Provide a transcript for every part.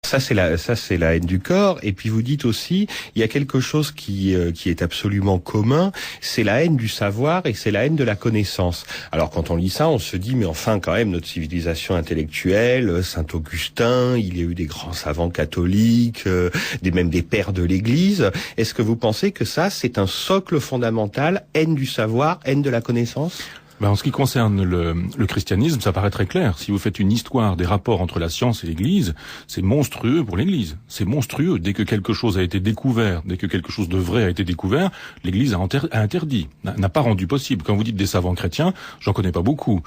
Ça c'est la haine du corps. Et puis vous dites aussi, il y a quelque chose qui est absolument commun, c'est la haine du savoir et c'est la haine de la connaissance. Alors quand on lit ça, on se dit mais enfin quand même notre civilisation intellectuelle, Saint-Augustin, il y a eu des grands savants catholiques, même des pères de l'Église. Est-ce que vous pensez que ça c'est un socle fondamental, haine du savoir, haine de la connaissance? En ce qui concerne le christianisme, ça paraît très clair. Si vous faites une histoire des rapports entre la science et l'Église, c'est monstrueux pour l'Église. C'est monstrueux. Dès que quelque chose a été découvert, dès que quelque chose de vrai a été découvert, l'Église a interdit, n'a pas rendu possible. Quand vous dites des savants chrétiens, j'en connais pas beaucoup.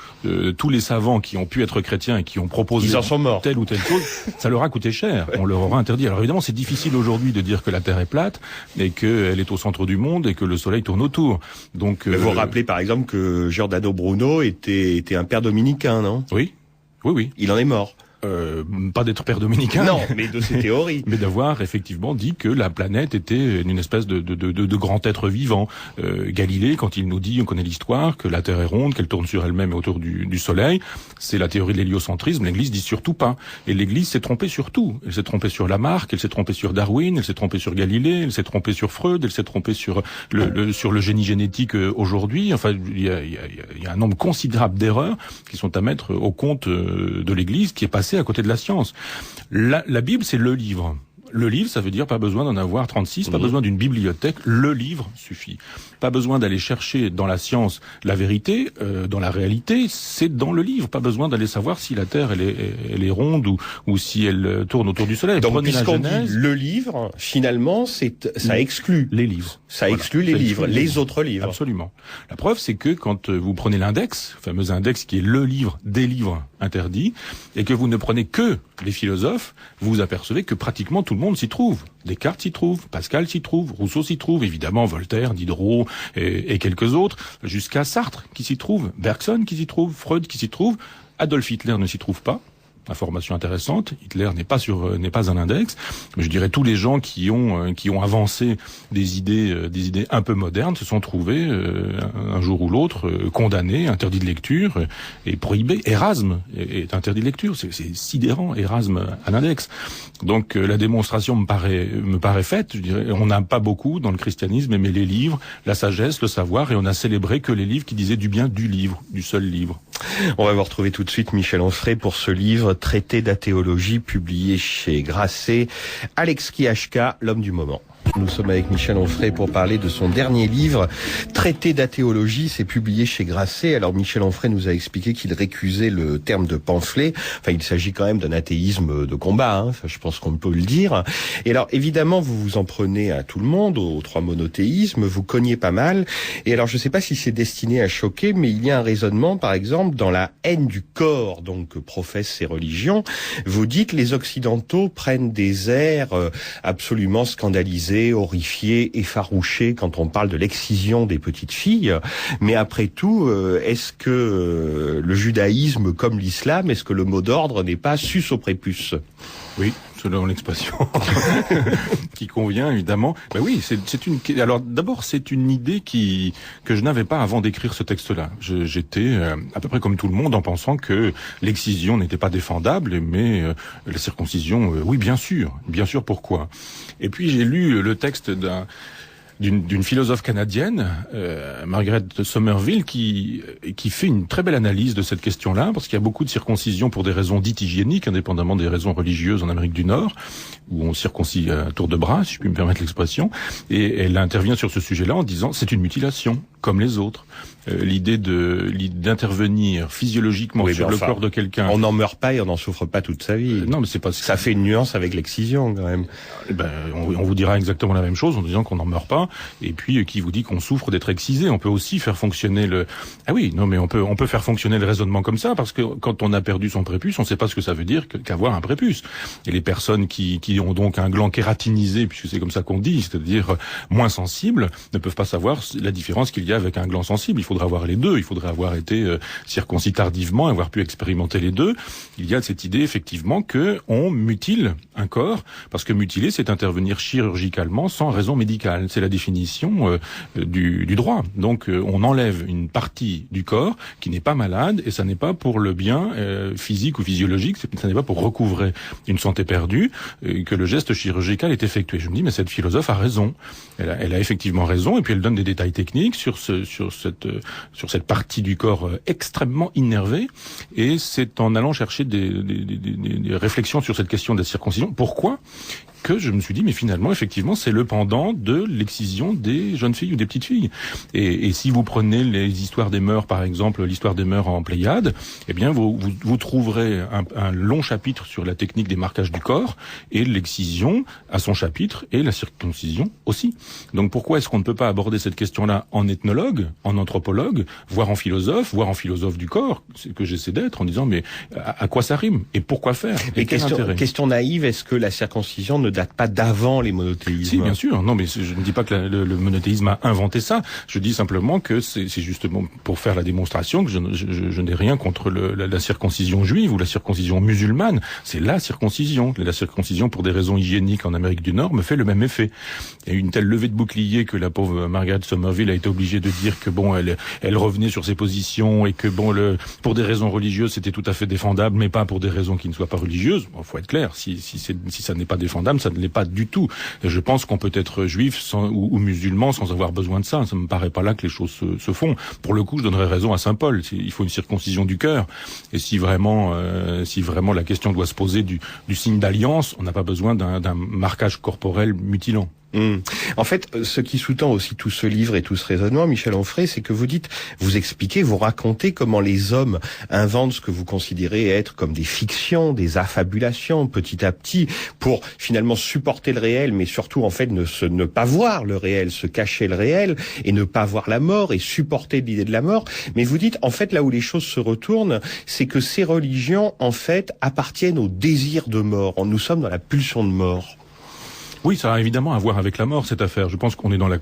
Tous les savants qui ont pu être chrétiens et qui ont proposé ils en sont morts. Telle ou telle chose, ça leur a coûté cher. On leur aura interdit. Alors évidemment, c'est difficile aujourd'hui de dire que la Terre est plate et qu'elle est au centre du monde et que le Soleil tourne autour. Donc, vous rappelez par exemple que Giordano Bruno était un père dominicain, non? Oui. Il en est mort. Pas d'être père dominicain. Non, mais de ses théories. Mais d'avoir effectivement dit que la planète était une espèce de grand être vivant. Galilée, quand il nous dit, on connaît l'histoire, que la Terre est ronde, qu'elle tourne sur elle-même et autour du Soleil, c'est la théorie de l'héliocentrisme. L'Église dit surtout pas. Et l'Église s'est trompée sur tout. Elle s'est trompée sur Lamarck, elle s'est trompée sur Darwin, elle s'est trompée sur Galilée, elle s'est trompée sur Freud, elle s'est trompée sur le génie génétique aujourd'hui. Enfin, il y a un nombre considérable d'erreurs qui sont à mettre au compte de l'Église, qui est passée à côté de la science. La Bible, c'est le livre. Le livre, ça veut dire pas besoin d'en avoir 36, pas besoin d'une bibliothèque, le livre suffit. Pas besoin d'aller chercher dans la science la vérité, dans la réalité, c'est dans le livre. Pas besoin d'aller savoir si la Terre elle est ronde ou si elle tourne autour du Soleil. Donc puisqu'on dit le livre, finalement, ça exclut les livres. Ça exclut les livres, les autres livres. Absolument. La preuve, c'est que quand vous prenez l'index, le fameux index qui est le livre des livres interdits, et que vous ne prenez que les philosophes, vous vous apercevez que pratiquement tout le monde s'y trouve. Descartes s'y trouve, Pascal s'y trouve, Rousseau s'y trouve, évidemment Voltaire, Diderot et quelques autres, jusqu'à Sartre qui s'y trouve, Bergson qui s'y trouve, Freud qui s'y trouve, Adolf Hitler ne s'y trouve pas. Information intéressante. Hitler n'est pas un index. Mais je dirais tous les gens qui ont avancé des idées un peu modernes se sont trouvés un jour ou l'autre condamnés, interdits de lecture et prohibés. Erasme est interdit de lecture. C'est sidérant. Erasme à l'index. Donc la démonstration me paraît faite. Je dirais, on n'a pas beaucoup dans le christianisme aimé les livres, la sagesse, le savoir, et on a célébré que les livres qui disaient du bien du livre, du seul livre. On va vous retrouver tout de suite Michel Onfray pour ce livre Traité d'athéologie publié chez Grasset. Alex Kiachka, l'homme du moment. Nous sommes avec Michel Onfray pour parler de son dernier livre, Traité d'athéologie, c'est publié chez Grasset. Alors Michel Onfray nous a expliqué qu'il récusait le terme de pamphlet. Enfin, il s'agit quand même d'un athéisme de combat, hein. Ça, je pense qu'on peut le dire. Et alors, évidemment, vous vous en prenez à tout le monde, aux trois monothéismes, vous cognez pas mal. Et alors, je ne sais pas si c'est destiné à choquer, mais il y a un raisonnement, par exemple, dans la haine du corps, donc que professent ces religions. Vous dites, les Occidentaux prennent des airs absolument scandalisés, horrifiés, effarouchés quand on parle de l'excision des petites filles. Mais après tout, est-ce que le judaïsme, comme l'islam, est-ce que le mot d'ordre n'est pas sus au prépuce? Oui, selon l'expression qui convient évidemment. Ben oui, alors d'abord c'est une idée que je n'avais pas avant d'écrire ce texte-là. J'étais à peu près comme tout le monde en pensant que l'excision n'était pas défendable, mais la circoncision, oui, bien sûr pourquoi. Et puis j'ai lu le texte d'une philosophe canadienne, Margaret Somerville, qui fait une très belle analyse de cette question-là, parce qu'il y a beaucoup de circoncisions pour des raisons dites hygiéniques, indépendamment des raisons religieuses en Amérique du Nord, où on circoncie à tour de bras, si je puis me permettre l'expression, et elle intervient sur ce sujet-là en disant c'est une mutilation, comme les autres. L'idée d'intervenir physiologiquement sur le corps de quelqu'un. On n'en meurt pas et on n'en souffre pas toute sa vie. Non, mais c'est pas ça fait une nuance avec l'excision quand même. On vous dira exactement la même chose en disant qu'on n'en meurt pas. Et puis qui vous dit qu'on souffre d'être excisé. On peut aussi faire fonctionner on peut faire fonctionner le raisonnement comme ça, parce que quand on a perdu son prépuce, on ne sait pas ce que ça veut dire qu'avoir un prépuce. Et les personnes qui ont donc un gland kératinisé, puisque c'est comme ça qu'on dit, c'est-à-dire moins sensible, ne peuvent pas savoir la différence qu'il y a avec un gland sensible. Il faudrait avoir les deux. Il faudrait avoir été circoncis tardivement, avoir pu expérimenter les deux. Il y a cette idée effectivement que on mutile un corps, parce que mutiler, c'est intervenir chirurgicalement sans raison médicale. C'est la définition du droit. Donc on enlève une partie du corps qui n'est pas malade, et ça n'est pas pour le bien physique ou physiologique, ça n'est pas pour recouvrer une santé perdue que le geste chirurgical est effectué. Je me dis, mais cette philosophe a raison. Elle a effectivement raison, et puis elle donne des détails techniques sur cette partie du corps extrêmement innervée, et c'est en allant chercher des réflexions sur cette question de la circoncision. Pourquoi ? Que je me suis dit, mais finalement, effectivement, c'est le pendant de l'excision des jeunes filles ou des petites filles. Et si vous prenez les histoires des mœurs, par exemple, l'histoire des mœurs en Pléiade, eh bien, vous trouverez un long chapitre sur la technique des marquages du corps, et l'excision à son chapitre, et la circoncision aussi. Donc pourquoi est-ce qu'on ne peut pas aborder cette question-là en ethnologue, en anthropologue, voire en philosophe du corps, c'est que j'essaie d'être, en disant, mais à quoi ça rime? Et pourquoi faire? Et quel intérêt? Question naïve, est-ce que la circoncision ne date pas d'avant les monothéismes? Si, bien sûr. Non, mais je ne dis pas que le monothéisme a inventé ça. Je dis simplement que c'est justement pour faire la démonstration que je n'ai rien contre la circoncision juive ou la circoncision musulmane. C'est la circoncision. La circoncision, pour des raisons hygiéniques en Amérique du Nord, me fait le même effet. Il y a eu une telle levée de bouclier que la pauvre Margaret Somerville a été obligée de dire que bon, elle revenait sur ses positions, et que bon, pour des raisons religieuses, c'était tout à fait défendable, mais pas pour des raisons qui ne soient pas religieuses. Bon, faut être clair. Si ça n'est pas défendable, ça ne l'est pas du tout. Et je pense qu'on peut être juif ou musulman sans avoir besoin de ça. Ça me paraît pas là que les choses se font. Pour le coup, je donnerais raison à saint Paul. Il faut une circoncision du cœur. Et si vraiment la question doit se poser du signe d'alliance, on n'a pas besoin d'un marquage corporel mutilant. En fait, ce qui sous-tend aussi tout ce livre et tout ce raisonnement, Michel Onfray, c'est que vous expliquez, vous racontez comment les hommes inventent ce que vous considérez être comme des fictions, des affabulations, petit à petit, pour finalement supporter le réel, mais surtout en fait ne pas voir le réel, se cacher le réel, et ne pas voir la mort, et supporter l'idée de la mort. Mais vous dites, en fait, là où les choses se retournent, c'est que ces religions, en fait, appartiennent au désir de mort. Nous sommes dans la pulsion de mort. Oui, ça a évidemment à voir avec la mort, cette affaire. Je pense qu'on est dans la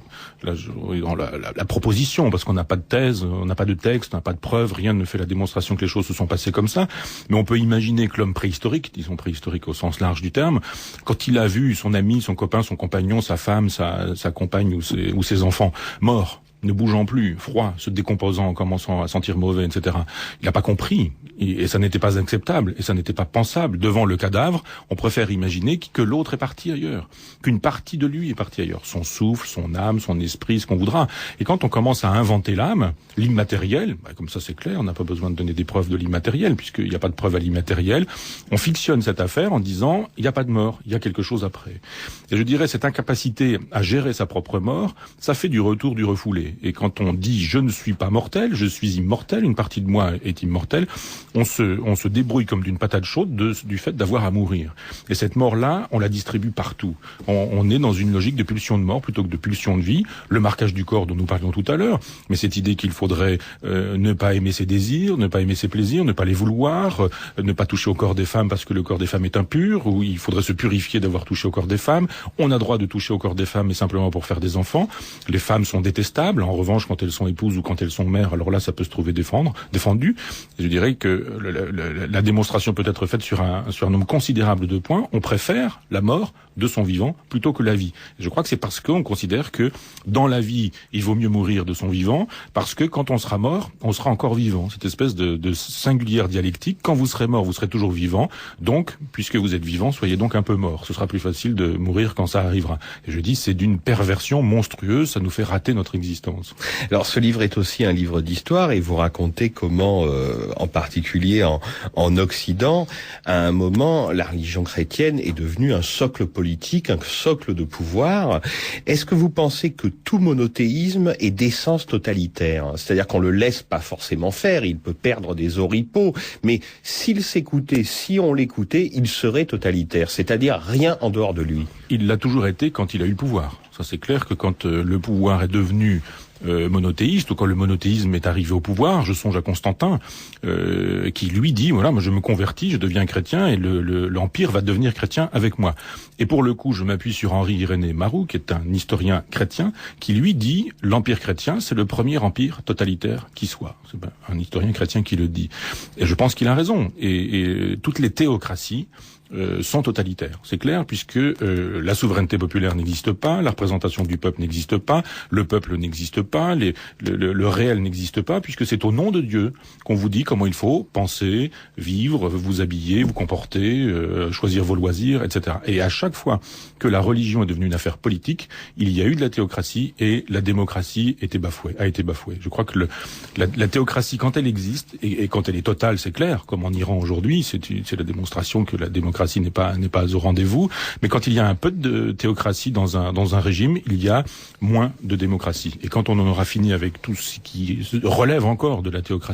proposition, parce qu'on n'a pas de thèse, on n'a pas de texte, on n'a pas de preuve, rien ne fait la démonstration que les choses se sont passées comme ça. Mais on peut imaginer que l'homme préhistorique, disons préhistorique au sens large du terme, quand il a vu son ami, son copain, son compagnon, sa femme, sa compagne ou ses enfants morts, ne bougeant plus, froid, se décomposant, commençant à sentir mauvais, etc. Il n'a pas compris, et ça n'était pas acceptable, et ça n'était pas pensable. Devant le cadavre, on préfère imaginer que l'autre est parti ailleurs, qu'une partie de lui est partie ailleurs. Son souffle, son âme, son esprit, ce qu'on voudra. Et quand on commence à inventer l'âme, l'immatériel, comme ça c'est clair, on n'a pas besoin de donner des preuves de l'immatériel, puisqu'il n'y a pas de preuve à l'immatériel, on fictionne cette affaire en disant, il n'y a pas de mort, il y a quelque chose après. Et je dirais, cette incapacité à gérer sa propre mort, ça fait du retour du refoulé. Et quand on dit je ne suis pas mortel, je suis immortel, une partie de moi est immortelle, on se débrouille comme d'une patate chaude du fait d'avoir à mourir. Et cette mort-là, on la distribue partout. On est dans une logique de pulsion de mort plutôt que de pulsion de vie. Le marquage du corps dont nous parlions tout à l'heure, mais cette idée qu'il faudrait ne pas aimer ses désirs, ne pas aimer ses plaisirs, ne pas les vouloir, ne pas toucher au corps des femmes parce que le corps des femmes est impur, ou il faudrait se purifier d'avoir touché au corps des femmes. On a droit de toucher au corps des femmes, mais simplement pour faire des enfants. Les femmes sont détestables. En revanche, quand elles sont épouses ou quand elles sont mères, alors là, ça peut se trouver défendu. Et je dirais que la démonstration peut être faite sur un nombre considérable de points. On préfère la mort de son vivant plutôt que la vie. Et je crois que c'est parce qu'on considère que dans la vie, il vaut mieux mourir de son vivant, parce que quand on sera mort, on sera encore vivant. Cette espèce de singulière dialectique. Quand vous serez mort, vous serez toujours vivant. Donc, puisque vous êtes vivant, soyez donc un peu mort. Ce sera plus facile de mourir quand ça arrivera. Et je dis, c'est d'une perversion monstrueuse. Ça nous fait rater notre existence. Alors, ce livre est aussi un livre d'histoire, et vous racontez comment, en particulier en Occident, à un moment, la religion chrétienne est devenue un socle politique, un socle de pouvoir. Est-ce que vous pensez que tout monothéisme est d'essence totalitaire? C'est-à-dire qu'on le laisse pas forcément faire, il peut perdre des oripeaux, mais s'il s'écoutait, si on l'écoutait, il serait totalitaire, c'est-à-dire rien en dehors de lui. Il l'a toujours été quand il a eu le pouvoir. Ça, c'est clair que quand le pouvoir est devenu monothéiste, ou quand le monothéisme est arrivé au pouvoir, je songe à Constantin, qui lui dit, voilà, moi je me convertis, je deviens chrétien, et l'Empire va devenir chrétien avec moi. Et pour le coup, je m'appuie sur Henri-Irénée Marrou, qui est un historien chrétien, qui lui dit, l'Empire chrétien, c'est le premier empire totalitaire qui soit. C'est un historien chrétien qui le dit. Et je pense qu'il a raison. Et toutes les théocraties sont totalitaires. C'est clair, puisque la souveraineté populaire n'existe pas, la représentation du peuple n'existe pas, le peuple n'existe pas, le réel n'existe pas, puisque c'est au nom de Dieu qu'on vous dit comment il faut penser, vivre, vous habiller, vous comporter, choisir vos loisirs, etc. Et à chaque fois que la religion est devenue une affaire politique, il y a eu de la théocratie et la démocratie a été bafouée. Je crois que la théocratie, quand elle existe, et quand elle est totale, c'est clair, comme en Iran aujourd'hui, c'est la démonstration que la démocratie n'est pas au rendez-vous. Mais quand il y a un peu de théocratie dans un régime, il y a moins de démocratie. Et quand on en aura fini avec tout ce qui relève encore de la théocratie,